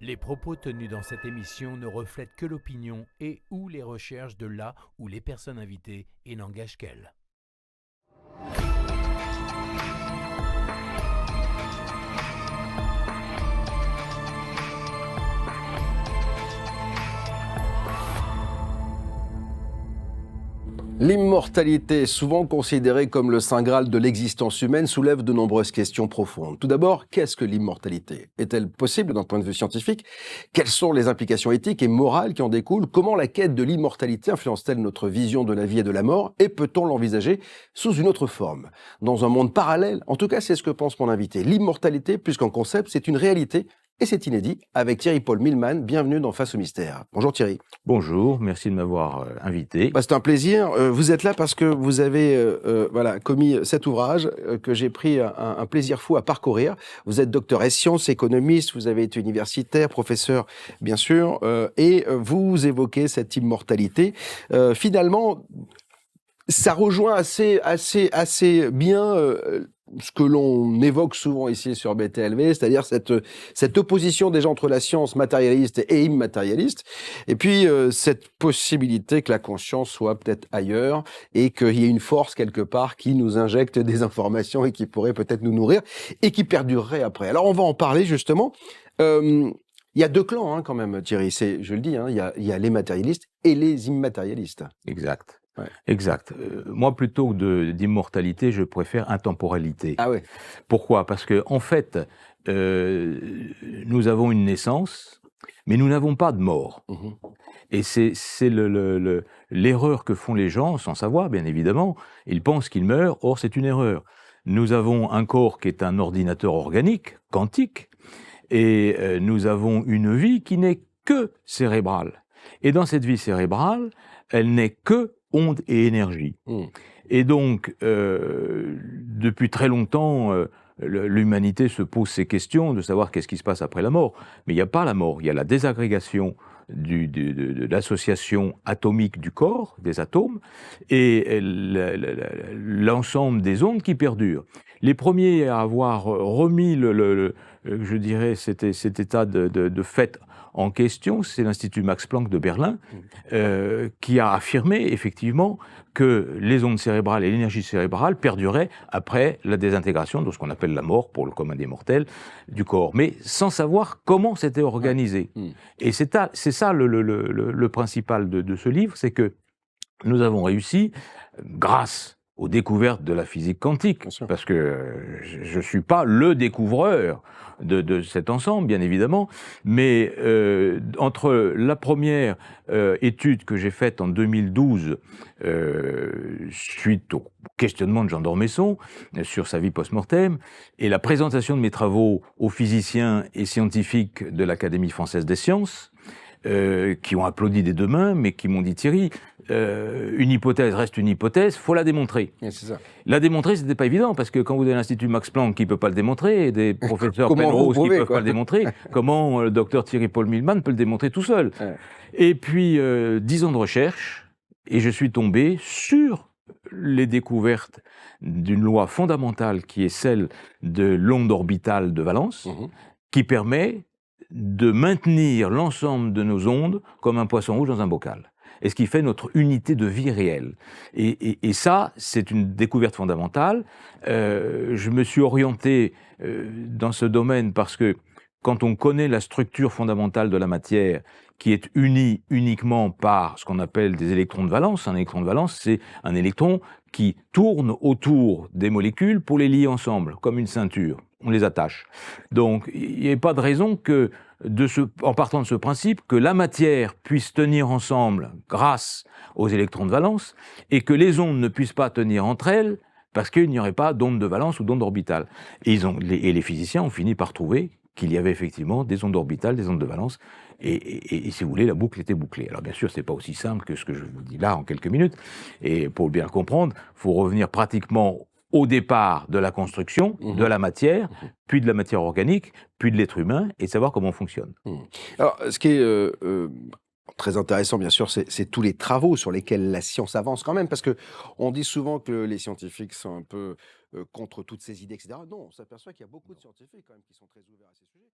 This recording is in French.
Les propos tenus dans cette émission ne reflètent que l'opinion et ou les recherches de la ou les personnes invitées et n'engagent qu'elles. L'immortalité, souvent considérée comme le saint graal de l'existence humaine, soulève de nombreuses questions profondes. Tout d'abord, qu'est-ce que l'immortalité? Est-elle possible d'un point de vue scientifique? Quelles sont les implications éthiques et morales qui en découlent? Comment la quête de l'immortalité influence-t-elle notre vision de la vie et de la mort? Et peut-on l'envisager sous une autre forme, dans un monde parallèle? En tout cas, c'est ce que pense mon invité. L'immortalité, plus qu'un concept, c'est une réalité. Et c'est inédit, avec Thierry-Paul Milman. Bienvenue dans Face au Mystère. Bonjour Thierry. Bonjour, merci de m'avoir invité. C'est un plaisir. Vous êtes là parce que vous avez commis cet ouvrage que j'ai pris un plaisir fou à parcourir. Vous êtes docteur en sciences, économiste, vous avez été universitaire, professeur bien sûr, et vous évoquez cette immortalité. Finalement, ça rejoint assez bien ce que l'on évoque souvent ici sur BTLV, c'est-à-dire cette opposition déjà entre la science matérialiste et immatérialiste, et puis cette possibilité que la conscience soit peut-être ailleurs et qu'il y ait une force quelque part qui nous injecte des informations et qui pourrait peut-être nous nourrir et qui perdurerait après. Alors on va en parler justement. Il y a deux clans quand même, Thierry, je le dis, il y a les matérialistes et les immatérialistes. Exact. Ouais. Exact. Moi, plutôt que d'immortalité, je préfère intemporalité. Ah ouais. Pourquoi? Parce que en fait, nous avons une naissance, mais nous n'avons pas de mort. Mmh. Et c'est l'erreur que font les gens, sans savoir, bien évidemment. Ils pensent qu'ils meurent, or c'est une erreur. Nous avons un corps qui est un ordinateur organique, quantique, et nous avons une vie qui n'est que cérébrale. Et dans cette vie cérébrale, elle n'est que onde et énergie. Et donc, depuis très longtemps, l'humanité se pose ces questions de savoir qu'est-ce qui se passe après la mort. Mais il n'y a pas la mort, il y a la désagrégation de l'association atomique du corps, des atomes, et l'ensemble des ondes qui perdurent. Les premiers à avoir remis, je dirais, cet état de fait en question, c'est l'Institut Max Planck de Berlin, qui a affirmé effectivement que les ondes cérébrales et l'énergie cérébrale perduraient après la désintégration de ce qu'on appelle la mort, pour le commun des mortels, du corps, mais sans savoir comment c'était organisé. Et c'est ça le principal de ce livre, c'est que nous avons réussi, grâce aux découvertes de la physique quantique, parce que je ne suis pas le découvreur de cet ensemble, bien évidemment, mais entre la première étude que j'ai faite en 2012, suite au questionnement de Jean d'Ormesson sur sa vie post-mortem, et la présentation de mes travaux aux physiciens et scientifiques de l'Académie française des sciences, qui ont applaudi des deux mains, mais qui m'ont dit « Thierry, une hypothèse reste une hypothèse, faut la démontrer. » C'est ça. La démontrer, c'était pas évident, parce que quand vous avez l'Institut Max Planck qui peut pas le démontrer, et des professeurs Penrose qui peuvent pas le démontrer, comment le docteur Thierry-Paul Milman peut le démontrer tout seul? Et puis, 10 ans de recherche, et je suis tombé sur les découvertes d'une loi fondamentale qui est celle de l'onde orbitale de Valence, qui permet de maintenir l'ensemble de nos ondes comme un poisson rouge dans un bocal. Et ce qui fait notre unité de vie réelle. Et ça, c'est une découverte fondamentale. Je me suis orienté dans ce domaine parce que quand on connaît la structure fondamentale de la matière, qui est unie uniquement par ce qu'on appelle des électrons de valence, un électron de valence, c'est un électron qui tourne autour des molécules pour les lier ensemble, comme une ceinture. On les attache. Donc, il n'y a pas de raison que, en partant de ce principe, que la matière puisse tenir ensemble grâce aux électrons de valence et que les ondes ne puissent pas tenir entre elles parce qu'il n'y aurait pas d'onde de valence ou d'onde orbitale. Et les physiciens ont fini par trouver qu'il y avait effectivement des ondes orbitales, des ondes de valence, et si vous voulez, la boucle était bouclée. Alors bien sûr, c'est pas aussi simple que ce que je vous dis là en quelques minutes, et pour bien le comprendre, il faut revenir pratiquement au départ de la construction, de la matière, puis de la matière organique, puis de l'être humain, et savoir comment on fonctionne. Alors, ce qui est très intéressant, bien sûr, c'est tous les travaux sur lesquels la science avance quand même, parce que on dit souvent que les scientifiques sont un peu contre toutes ces idées, etc. Non, on s'aperçoit qu'il y a beaucoup de scientifiques quand même qui sont très ouverts à ces sujets.